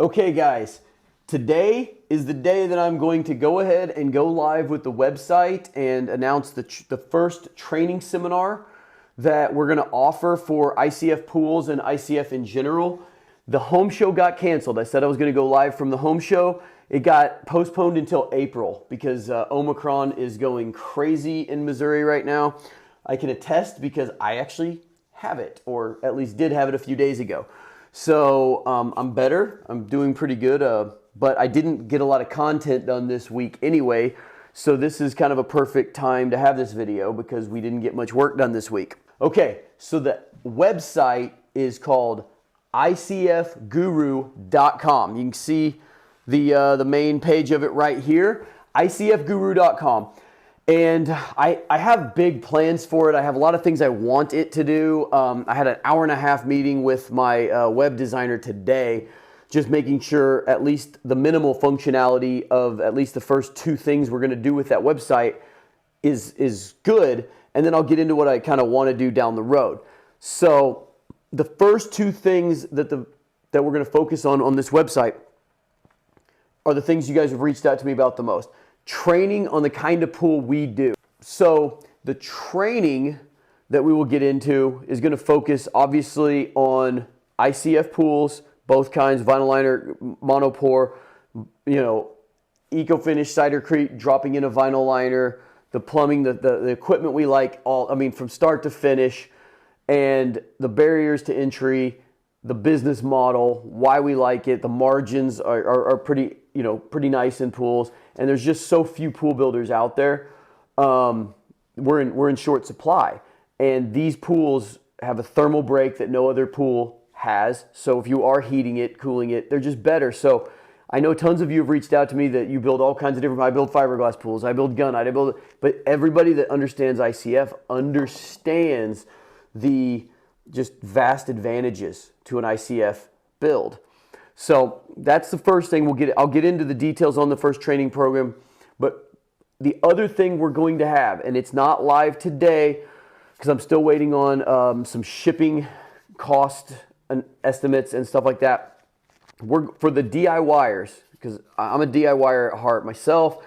Okay guys, today is the day that I'm going to go ahead and go live with the website and announce the first training seminar that we're going to offer for ICF pools and ICF in general. The home show got canceled. I said I was going to go live from the home show. It got postponed until April because Omicron is going crazy in Missouri right now. I can attest because I actually have it, or at least did have it a few days ago. So I'm better. I'm doing pretty good, but I didn't get a lot of content done this week anyway. So this is kind of a perfect time to have this video because we didn't get much work done this week. Okay, so the website is called icfguru.com. You can see the main page of it right here, icfguru.com. And I have big plans for it. I have a lot of things I want it to do. I had an hour-and-a-half meeting with my web designer today, just making sure at least the minimal functionality of at least the first two things we're going to do with that website is good. And then I'll get into what I kind of want to do down the road. So the first two things that we're going to focus on this website are the things you guys have reached out to me about the most. Training on the kind of pool we do. So the training that we will get into is going to focus obviously on ICF pools, both kinds, vinyl liner, monopore, eco-finish, cidercrete, dropping in a vinyl liner, the plumbing, the equipment we like, from start to finish, and the barriers to entry, the business model, why we like it. The margins are pretty nice in pools, and there's just so few pool builders out there. We're in short supply, and these pools have a thermal break that no other pool has. So if you are heating it, cooling it, they're just better. So I know tons of you have reached out to me that you build all kinds of different. I build fiberglass pools, I build gunite, but everybody that understands ICF understands the just vast advantages to an ICF build. So that's the first thing I'll get into the details on the first training program. But the other thing we're going to have, and it's not live today because I'm still waiting on some shipping cost and estimates and stuff like that. For the DIYers, because I'm a DIYer at heart myself,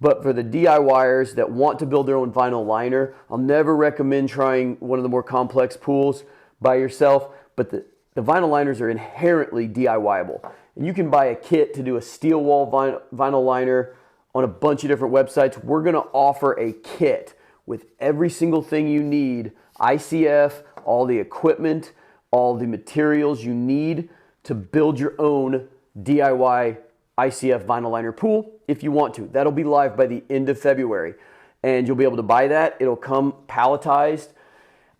but for the DIYers that want to build their own vinyl liner, I'll never recommend trying one of the more complex pools by yourself, but the vinyl liners are inherently DIYable. And you can buy a kit to do a steel wall vinyl liner on a bunch of different websites. We're going to offer a kit with every single thing you need, ICF, all the equipment, all the materials you need to build your own DIY ICF vinyl liner pool if you want to. That'll be live by the end of February. And you'll be able to buy that. It'll come palletized.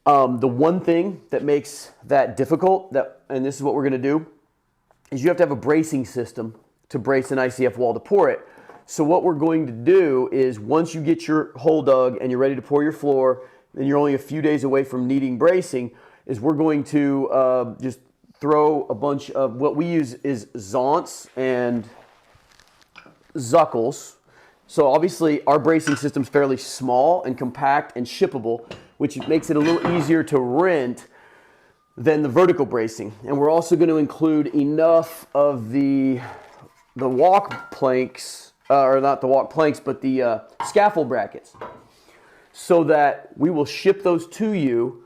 The one thing that makes that difficult, and this is what we're going to do, is you have to have a bracing system to brace an ICF wall to pour it. So what we're going to do is once you get your hole dug and you're ready to pour your floor, and you're only a few days away from needing bracing, is we're going to just throw a bunch of, what we use is Zonts and Zuckles. So obviously our bracing system is fairly small and compact and shippable, which makes it a little easier to rent than the vertical bracing. And we're also going to include enough of the walk planks, or not the walk planks, but the scaffold brackets, so that we will ship those to you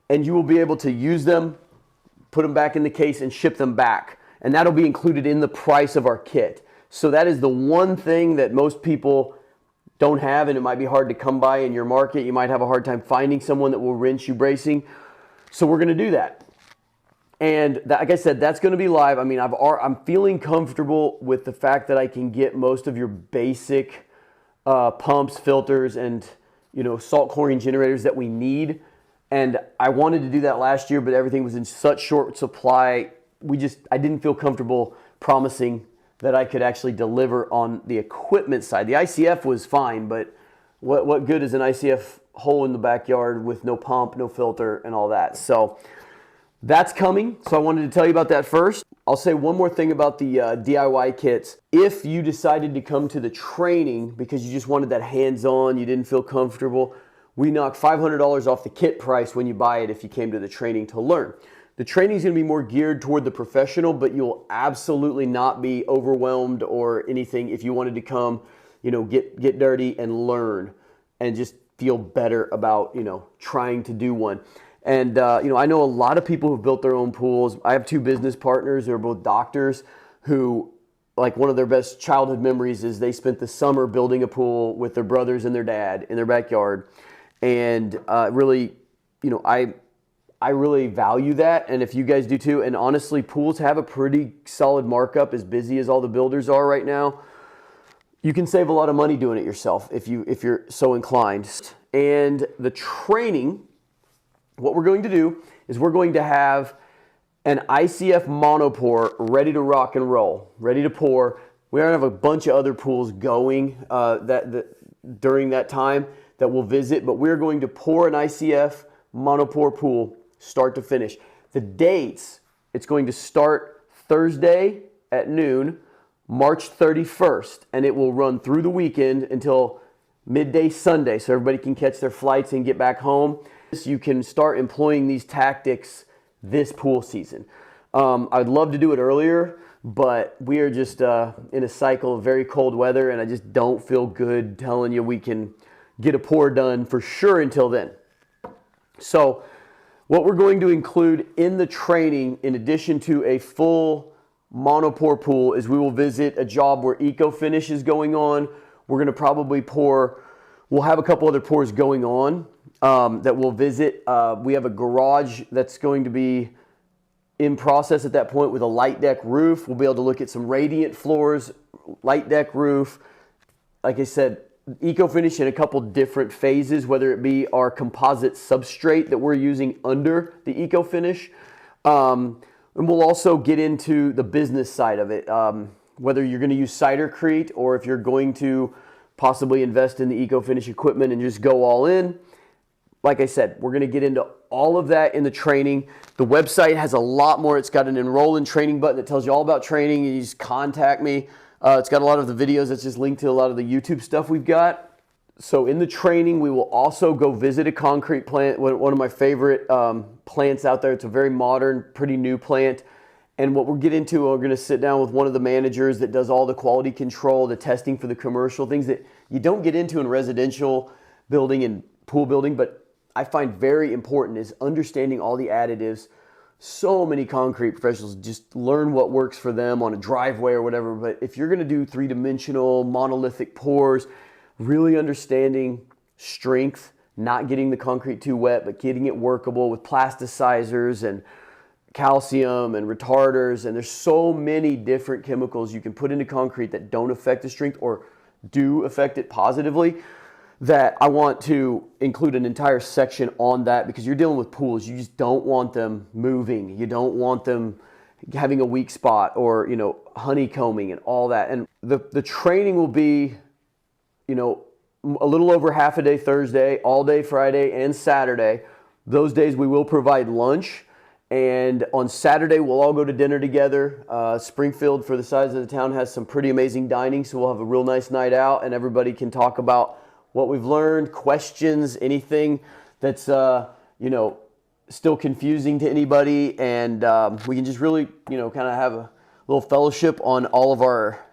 and you will be able to use them, put them back in the case, and ship them back. And that'll be included in the price of our kit. So that is the one thing that most people don't have, and it might be hard to come by in your market. You might have a hard time finding someone that will rent you bracing. So we're going to do that. And like I said, that's going to be live. I mean, I'm feeling comfortable with the fact that I can get most of your basic pumps, filters, and salt chlorine generators that we need. And I wanted to do that last year, but everything was in such short supply. I didn't feel comfortable promising that I could actually deliver on the equipment side. The ICF was fine, but what good is an ICF hole in the backyard with no pump, no filter, and all that? So that's coming. So I wanted to tell you about that first. I'll say one more thing about the DIY kits. If you decided to come to the training because you just wanted that hands-on, you didn't feel comfortable, we knock $500 off the kit price when you buy it if you came to the training to learn. The training is going to be more geared toward the professional, but you'll absolutely not be overwhelmed or anything if you wanted to come, get dirty and learn and just feel better about, trying to do one. And, I know a lot of people who've built their own pools. I have two business partners who are both doctors who, like, one of their best childhood memories is they spent the summer building a pool with their brothers and their dad in their backyard. And really, I really value that. And if you guys do too, and honestly, pools have a pretty solid markup, as busy as all the builders are right now. You can save a lot of money doing it yourself if you're so inclined. And the training, what we're going to do is we're going to have an ICF monopore ready to rock and roll, ready to pour. We're going to have a bunch of other pools going during that time that we'll visit, but we're going to pour an ICF monopore pool start to finish. The dates, it's going to start Thursday at noon, March 31st, and it will run through the weekend until midday Sunday so everybody can catch their flights and get back home. So you can start employing these tactics this pool season. I'd love to do it earlier, but we are just in a cycle of very cold weather, and I just don't feel good telling you we can get a pour done for sure until then. So what we're going to include in the training, in addition to a full monopore pool, is we will visit a job where eco finish is going on. We're going to probably we'll have a couple other pours going on that we'll visit. We have a garage that's going to be in process at that point with a light deck roof. We'll be able to look at some radiant floors, light deck roof. Like I said, eco finish in a couple different phases, whether it be our composite substrate that we're using under the eco finish. And we'll also get into the business side of it, whether you're going to use cidercrete or if you're going to possibly invest in the eco finish equipment and just go all in. Like I said, we're going to get into all of that in the training. The website has a lot more. It's got an enroll in training button that tells you all about training. You just contact me. It's got a lot of the videos that's just linked to a lot of the YouTube stuff we've got. So in the training, we will also go visit a concrete plant, one of my favorite plants out there. It's a very modern, pretty new plant. And what we'll get into, we're going to sit down with one of the managers that does all the quality control, the testing for the commercial, things that you don't get into in residential building and pool building, but I find very important is understanding all the additives. So many concrete professionals just learn what works for them on a driveway or whatever. But if you're going to do three-dimensional monolithic pours, really understanding strength, not getting the concrete too wet, but getting it workable with plasticizers and calcium and retarders. And there's so many different chemicals you can put into concrete that don't affect the strength or do affect it positively, that I want to include an entire section on that, because you're dealing with pools. You just don't want them moving. You don't want them having a weak spot or, honeycombing and all that. And the training will be, a little over half a day Thursday, all day Friday and Saturday. Those days we will provide lunch. And on Saturday, we'll all go to dinner together. Springfield, for the size of the town, has some pretty amazing dining. So we'll have a real nice night out and everybody can talk about what we've learned, questions, anything that's, still confusing to anybody. And we can just really, kind of have a little fellowship on all of our,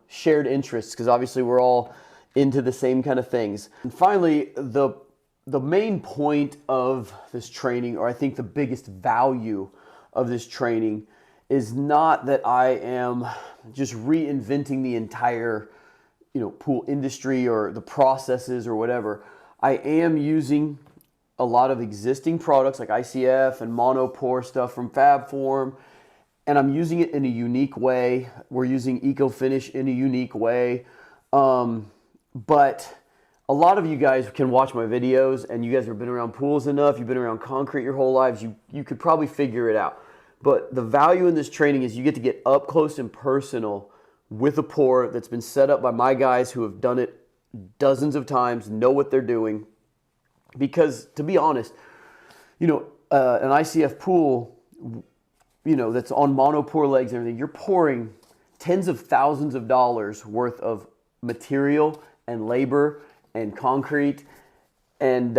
shared interests, because obviously we're all into the same kind of things. And finally, the main point of this training, or I think the biggest value of this training, is not that I am just reinventing the entire pool industry or the processes or whatever. I am using a lot of existing products like ICF and monopore stuff from FabForm, and I'm using it in a unique way. We're using EcoFinish in a unique way. But a lot of you guys can watch my videos, and you guys have been around pools enough, you've been around concrete your whole lives, you could probably figure it out. But the value in this training is you get to get up close and personal with a pour that's been set up by my guys who have done it dozens of times, know what they're doing. Because to be honest, an ICF pool, that's on monopore legs and everything, you're pouring tens of thousands of dollars worth of material and labor and concrete. And,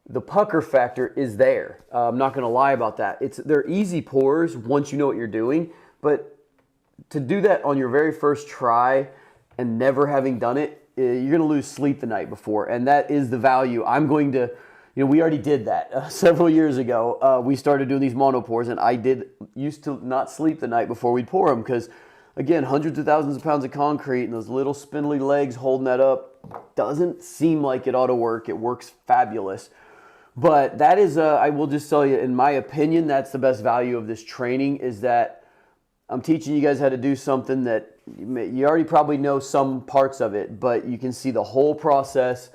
the pucker factor is there. I'm not going to lie about that. They're easy pours once you know what you're doing, but to do that on your very first try and never having done it, you're going to lose sleep the night before, and that is the value. I'm going to, we already did that several years ago. We started doing these mono pours, and I used to not sleep the night before we'd pour them because, again, hundreds of thousands of pounds of concrete and those little spindly legs holding that up doesn't seem like it ought to work. It works fabulous. But that is, I will just tell you, in my opinion, that's the best value of this training, is that I'm teaching you guys how to do something that you already probably know some parts of it, but you can see the whole process,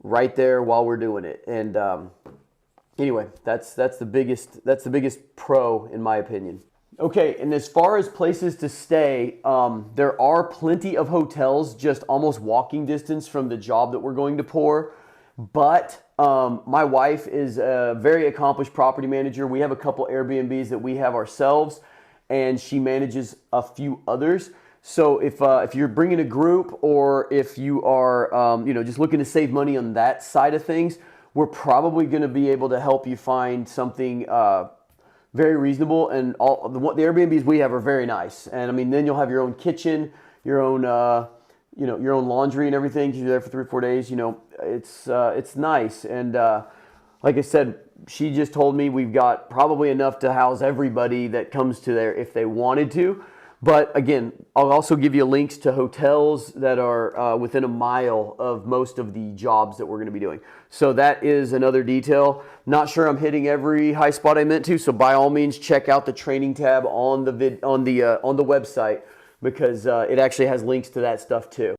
right there while we're doing it. And anyway, that's the biggest pro in my opinion. Okay, and as far as places to stay, there are plenty of hotels just almost walking distance from the job that we're going to pour. But my wife is a very accomplished property manager. We have a couple Airbnbs that we have ourselves, and she manages a few others. So if you're bringing a group, or if you are just looking to save money on that side of things, we're probably going to be able to help you find something very reasonable. And all the Airbnbs we have are very nice. And I mean, then you'll have your own kitchen, your own your own laundry and everything, because you're there for 3 or 4 days. It's nice. And like I said, she just told me we've got probably enough to house everybody that comes to there if they wanted to. But again, I'll also give you links to hotels that are within a mile of most of the jobs that we're going to be doing. So that is another detail. Not sure I'm hitting every high spot I meant to. So by all means, check out the training tab on the website, because it actually has links to that stuff too.